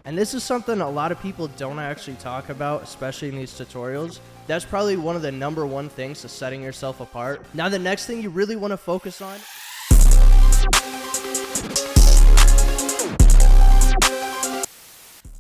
And this is something a lot of people don't actually talk about, especially in these tutorials. That's probably one of the #1 things to setting yourself apart. Now, the next thing you really want to focus on.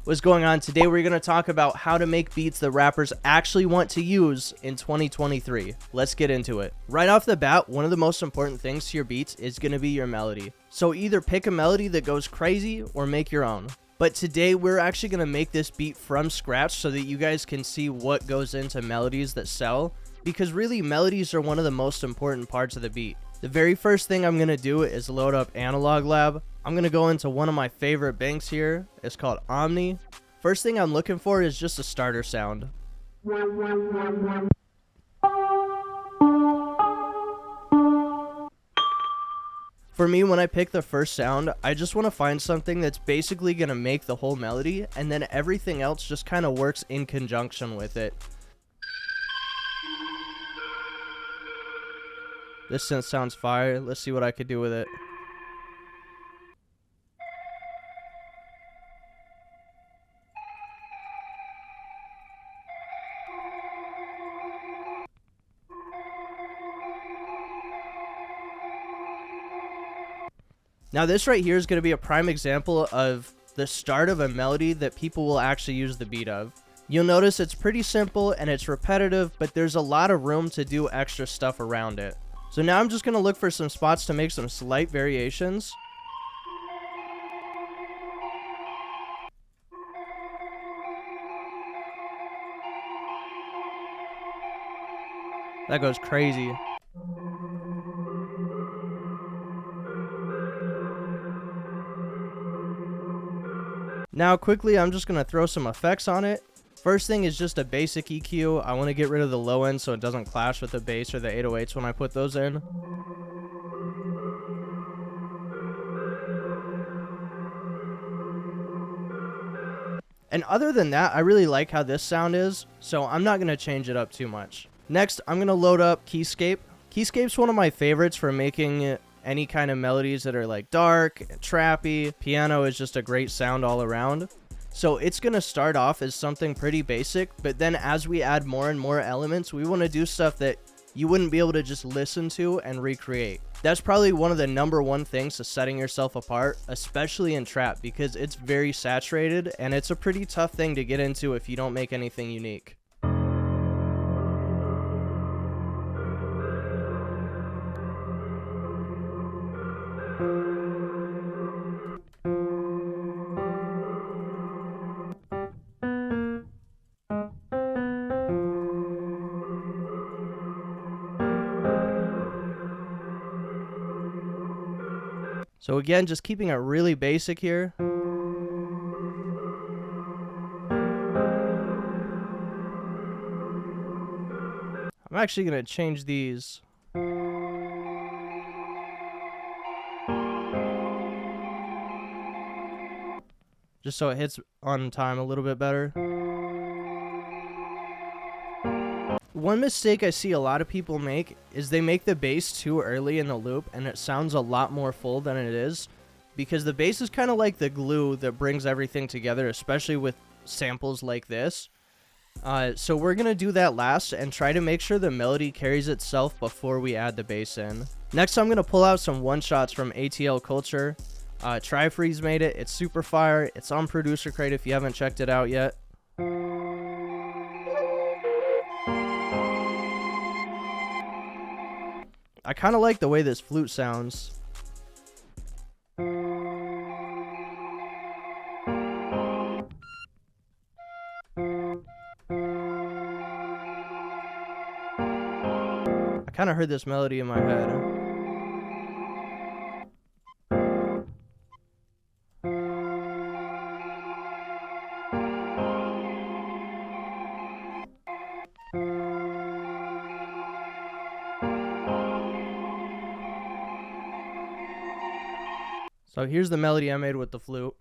What's going on? Today we're going to talk about how to make beats that rappers actually want to use in 2023. Let's get into it. Right off the bat, one of the most important things to your beats is going to be your melody. So either pick a melody that goes crazy or make your own. But today we're actually going to make this beat from scratch so that you guys can see what goes into melodies that sell, because really melodies are one of the most important parts of the beat. The very first thing I'm going to do is load up Analog Lab. I'm going to go into one of my favorite banks here. It's called Omni. First thing I'm looking for is just a starter sound. For me, when I pick the first sound, I just want to find something that's basically going to make the whole melody, and then everything else just kind of works in conjunction with it. This synth sounds fire. Let's see what I could do with it. Now this right here is going to be a prime example of the start of a melody that people will actually use the beat of. You'll notice it's pretty simple and it's repetitive, but there's a lot of room to do extra stuff around it. So now I'm just going to look for some spots to make some slight variations. That goes crazy. Now quickly, I'm just going to throw some effects on it. First thing is just a basic EQ. I want to get rid of the low end so it doesn't clash with the bass or the 808s when I put those in. And other than that, I really like how this sound is, so I'm not going to change it up too much. Next, I'm going to load up Keyscape. Keyscape's one of my favorites for making any kind of melodies that are like dark, trappy. Piano is just a great sound all around. So it's going to start off as something pretty basic, but then as we add more and more elements, we want to do stuff that you wouldn't be able to just listen to and recreate. That's probably one of the #1 things to setting yourself apart, especially in trap, because it's very saturated and it's a pretty tough thing to get into if you don't make anything unique. So again, just keeping it really basic here. I'm actually going to change these. Just so it hits on time a little bit better. One mistake I see a lot of people make is they make the bass too early in the loop and it sounds a lot more full than it is, because the bass is kind of like the glue that brings everything together, especially with samples like this. So we're going to do that last and try to make sure the melody carries itself before we add the bass in. Next, I'm going to pull out some one-shots from ATL Culture. Tri-Freeze made it. It's super fire. It's on Producer Crate if you haven't checked it out yet. I kind of like the way this flute sounds. I kind of heard this melody in my head. So here's the melody I made with the flute.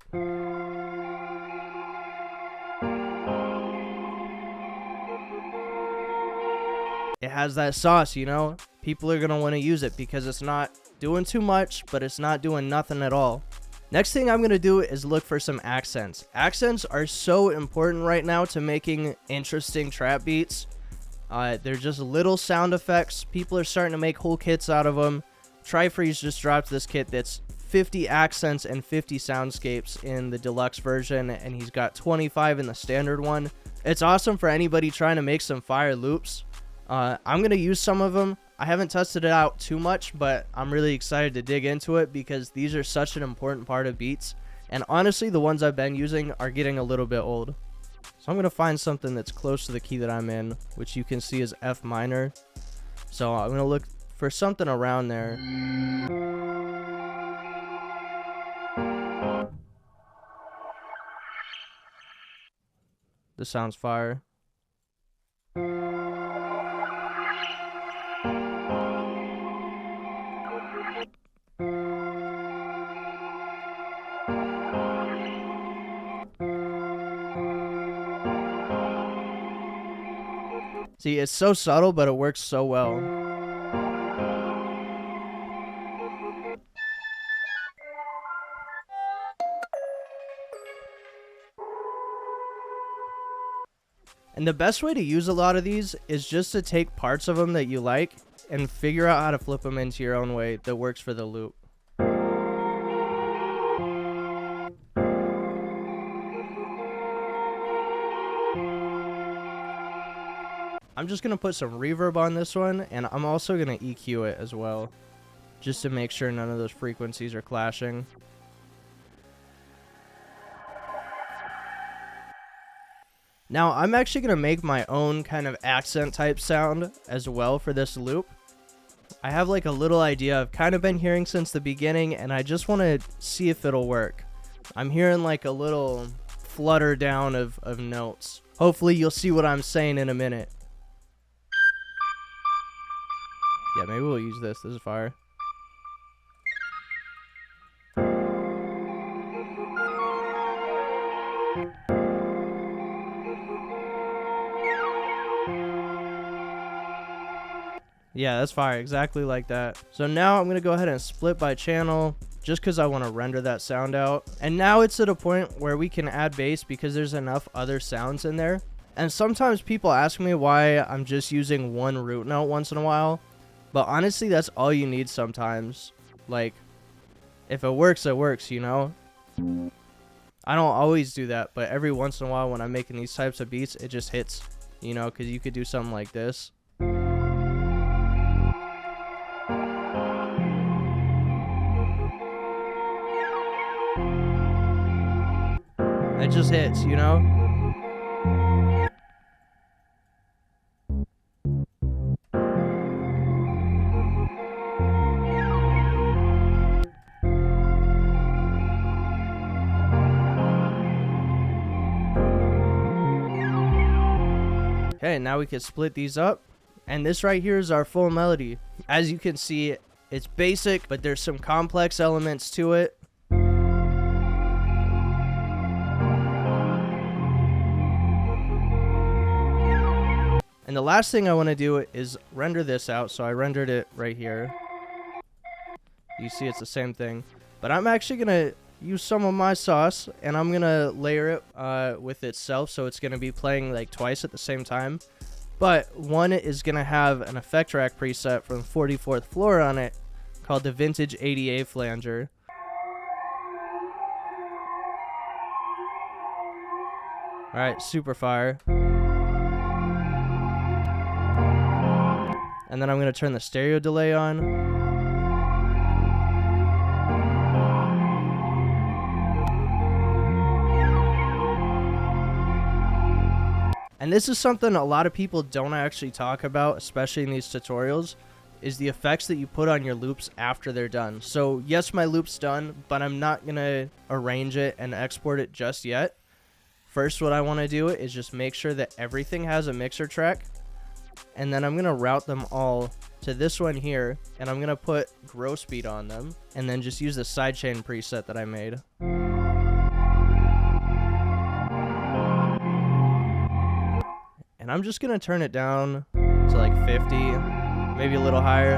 It has that sauce, you know? People are going to want to use it because it's not doing too much, but it's not doing nothing at all. Next thing I'm going to do is look for some accents. Accents are so important right now to making interesting trap beats. They're just little sound effects. People are starting to make whole kits out of them. Tri-Freeze just dropped this kit that's 50 accents and 50 soundscapes in the deluxe version, and he's got 25 in the standard one. It's awesome for anybody trying to make some fire loops. I'm going to use some of them. I haven't tested it out too much, but I'm really excited to dig into it because these are such an important part of beats. And honestly, the ones I've been using are getting a little bit old. So I'm going to find something that's close to the key that I'm in, which you can see is F minor. So I'm going to look for something around there. This sounds fire. See, it's so subtle, but it works so well. And the best way to use a lot of these is just to take parts of them that you like and figure out how to flip them into your own way that works for the loop. I'm just going to put some reverb on this one, and I'm also going to EQ it as well, just to make sure none of those frequencies are clashing. Now, I'm actually going to make my own kind of accent type sound as well for this loop. I have like a little idea I've kind of been hearing since the beginning, and I just want to see if it'll work. I'm hearing like a little flutter down of notes. Hopefully you'll see what I'm saying in a minute. Yeah, maybe we'll use this. This is fire. Yeah, that's fire. Exactly like that. So now I'm going to go ahead and split by channel just because I want to render that sound out. And now it's at a point where we can add bass because there's enough other sounds in there. And sometimes people ask me why I'm just using one root note once in a while. But honestly, that's all you need sometimes. Like, if it works, it works, you know? I don't always do that, but every once in a while when I'm making these types of beats, it just hits, you know? Because you could do something like this. It just hits, you know? Okay, now we can split these up. And this right here is our full melody. As you can see, it's basic, but there's some complex elements to it. And the last thing I want to do is render this out. So I rendered it right here. You see it's the same thing. But I'm actually going to use some of my sauce, and I'm going to layer it with itself. So it's going to be playing like twice at the same time. But one is going to have an effect rack preset from 44th floor on it called the Vintage 88 Flanger. Alright, super fire. And then I'm going to turn the stereo delay on. And this is something a lot of people don't actually talk about, especially in these tutorials, is the effects that you put on your loops after they're done. So yes, my loop's done, but I'm not going to arrange it and export it just yet. First, what I want to do is just make sure that everything has a mixer track. And then I'm going to route them all to this one here, and I'm going to put grow speed on them, and then just use the sidechain preset that I made. And I'm just going to turn it down to like 50, maybe a little higher.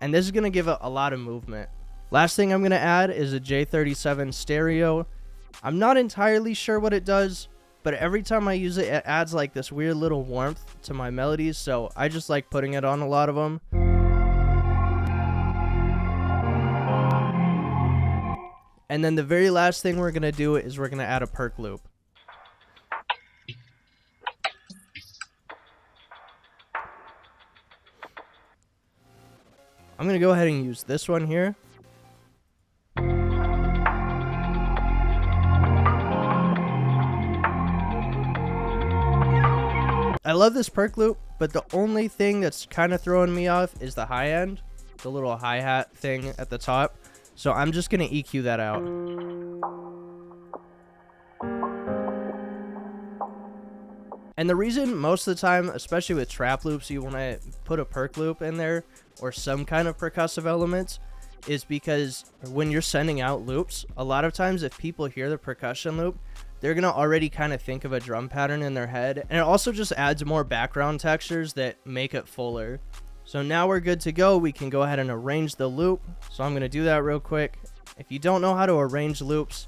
and this is going to give it a lot of movement. Last thing I'm going to add is a J37 stereo. I'm not entirely sure what it does, but every time I use it, it adds like this weird little warmth to my melodies, so I just like putting it on a lot of them. And then the very last thing we're going to do is we're going to add a perk loop. I'm going to go ahead and use this one here. I love this perk loop, but the only thing that's kind of throwing me off is the high end, the little hi-hat thing at the top. So I'm just going to EQ that out. And the reason most of the time, especially with trap loops, you want to put a perk loop in there or some kind of percussive elements is because when you're sending out loops, a lot of times if people hear the percussion loop, they're going to already kind of think of a drum pattern in their head. And it also just adds more background textures that make it fuller. So now we're good to go. We can go ahead and arrange the loop. So I'm going to do that real quick. If you don't know how to arrange loops,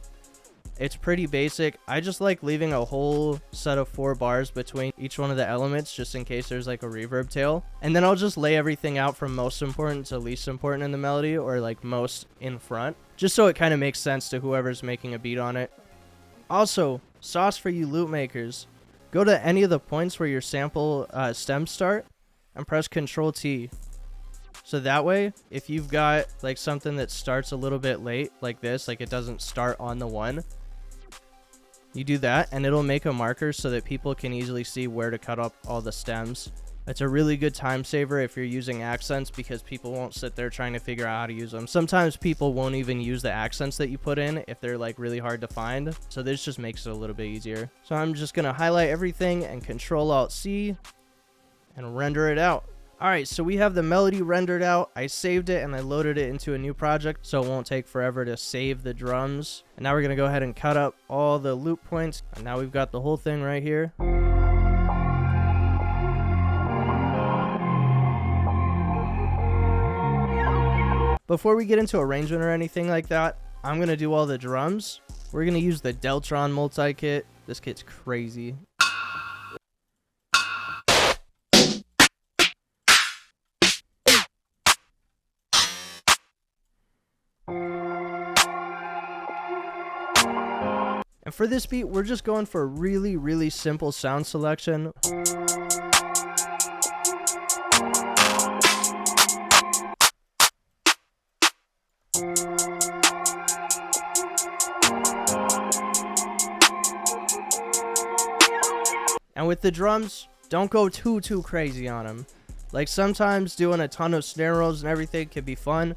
it's pretty basic. I just like leaving a whole set of 4 bars between each one of the elements just in case there's like a reverb tail. And then I'll just lay everything out from most important to least important in the melody, or like most in front, just so it kind of makes sense to whoever's making a beat on it. Also, sauce for you loop makers. Go to any of the points where your sample stems start and press Control T. So that way, if you've got like something that starts a little bit late like this, like it doesn't start on the 1, you do that and it'll make a marker so that people can easily see where to cut up all the stems. It's a really good time saver if you're using accents, because people won't sit there trying to figure out how to use them. Sometimes people won't even use the accents that you put in if they're like really hard to find. So this just makes it a little bit easier. So I'm just going to highlight everything and Control-Alt-C and render it out. Alright, so we have the melody rendered out. I saved it and I loaded it into a new project so it won't take forever to save the drums. And now we're going to go ahead and cut up all the loop points. And now we've got the whole thing right here. Before we get into arrangement or anything like that, I'm going to do all the drums. We're going to use the Deltron multi-kit. This kit's crazy. And for this beat, we're just going for a really, really simple sound selection. And with the drums, don't go too crazy on them. Like sometimes doing a ton of snare rolls and everything can be fun,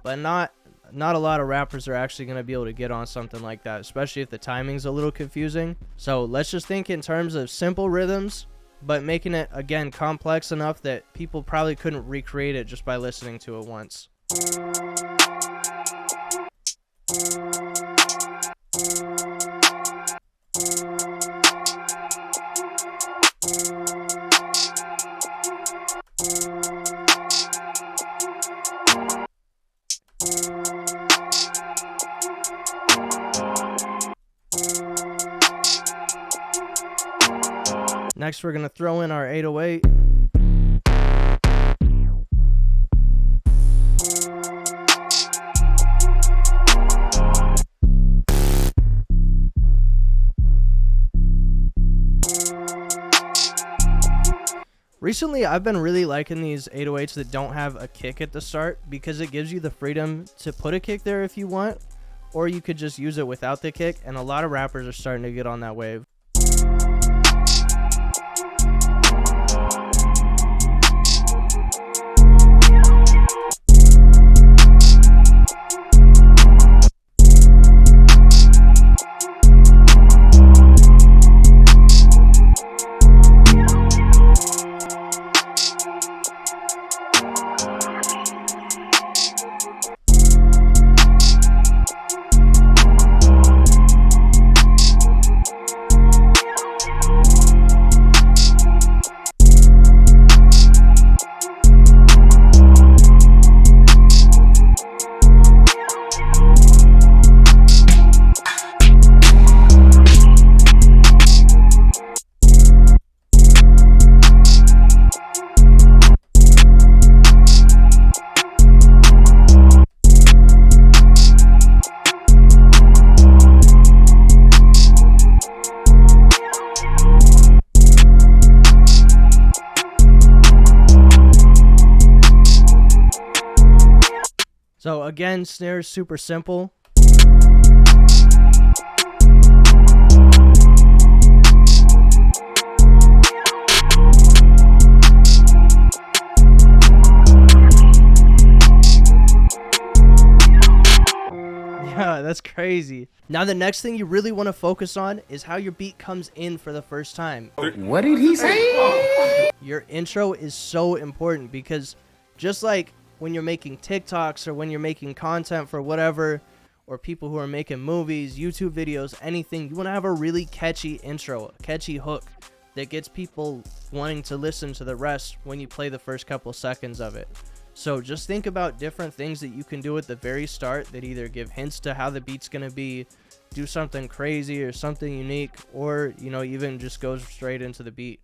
but not a lot of rappers are actually going to be able to get on something like that, especially if the timing's a little confusing. So let's just think in terms of simple rhythms, but making it, again, complex enough that people probably couldn't recreate it just by listening to it once. Next, we're going to throw in our 808. Recently, I've been really liking these 808s that don't have a kick at the start, because it gives you the freedom to put a kick there if you want, or you could just use it without the kick, and a lot of rappers are starting to get on that wave. So again, snare is super simple. Yeah, that's crazy. Now the next thing you really want to focus on is how your beat comes in for the first time. What did he say? Your intro is so important because just like when you're making TikToks or when you're making content for whatever, or people who are making movies, YouTube videos, anything, you want to have a really catchy intro, a catchy hook that gets people wanting to listen to the rest when you play the first couple seconds of it. So just think about different things that you can do at the very start that either give hints to how the beat's going to be, do something crazy or something unique, or, you know, even just goes straight into the beat.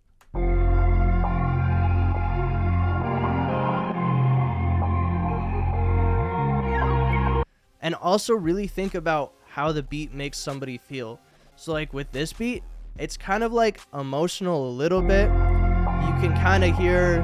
And also really think about how the beat makes somebody feel. So like with this beat, it's kind of like emotional a little bit. You can kind of hear,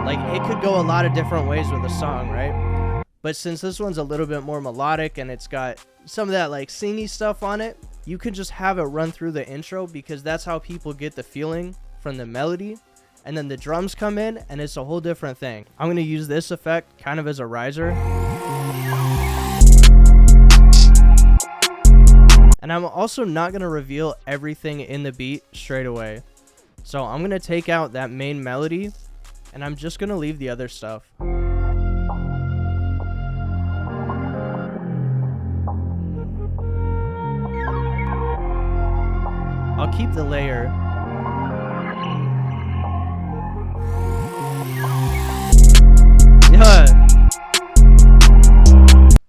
like, it could go a lot of different ways with a song, right? But since this one's a little bit more melodic and it's got some of that like singy stuff on it, you can just have it run through the intro because that's how people get the feeling from the melody. And then the drums come in and it's a whole different thing. I'm going to use this effect kind of as a riser. And I'm also not going to reveal everything in the beat straight away. So I'm going to take out that main melody and I'm just going to leave the other stuff. I'll keep the layer. Yeah.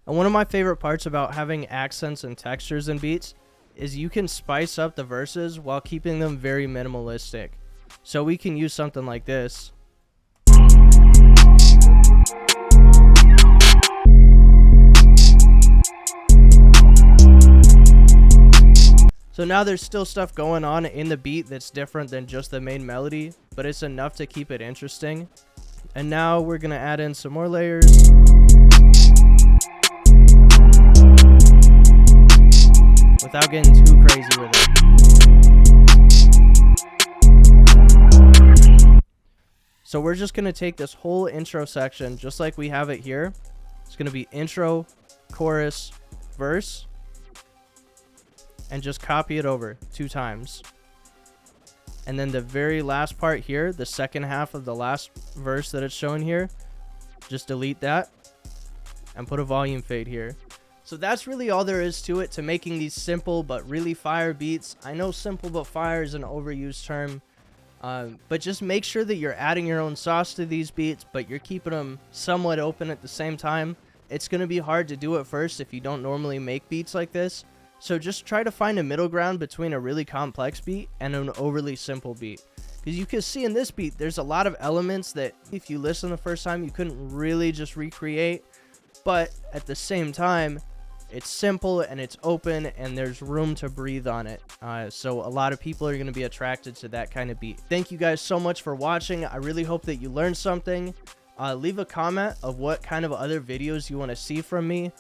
And one of my favorite parts about having accents and textures in beats is you can spice up the verses while keeping them very minimalistic. So we can use something like this. So now there's still stuff going on in the beat that's different than just the main melody, but it's enough to keep it interesting. And now we're going to add in some more layers. Without getting too crazy with it. So we're just going to take this whole intro section, just like we have it here. It's going to be intro, chorus, verse, and just copy it over 2 times. And then the very last part here, the second half of the last verse that it's showing here, just delete that and put a volume fade here. So that's really all there is to it, to making these simple but really fire beats. I know simple but fire is an overused term, but just make sure that you're adding your own sauce to these beats, but you're keeping them somewhat open at the same time. It's going to be hard to do at first if you don't normally make beats like this. So just try to find a middle ground between a really complex beat and an overly simple beat. Because you can see in this beat, there's a lot of elements that if you listen the first time, you couldn't really just recreate. But at the same time, it's simple and it's open and there's room to breathe on it. So a lot of people are going to be attracted to that kind of beat. Thank you guys so much for watching. I really hope that you learned something. Leave a comment of what kind of other videos you want to see from me,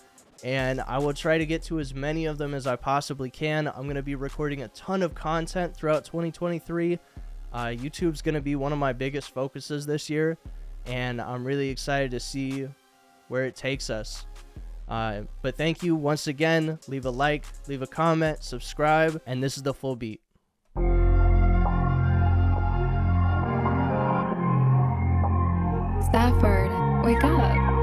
and I will try to get to as many of them as I possibly can. I'm going to be recording a ton of content throughout 2023. YouTube's going to be one of my biggest focuses this year, and I'm really excited to see where it takes us. But thank you once again. Leave a like, leave a comment, subscribe, and this is the full beat. Stafford, wake up.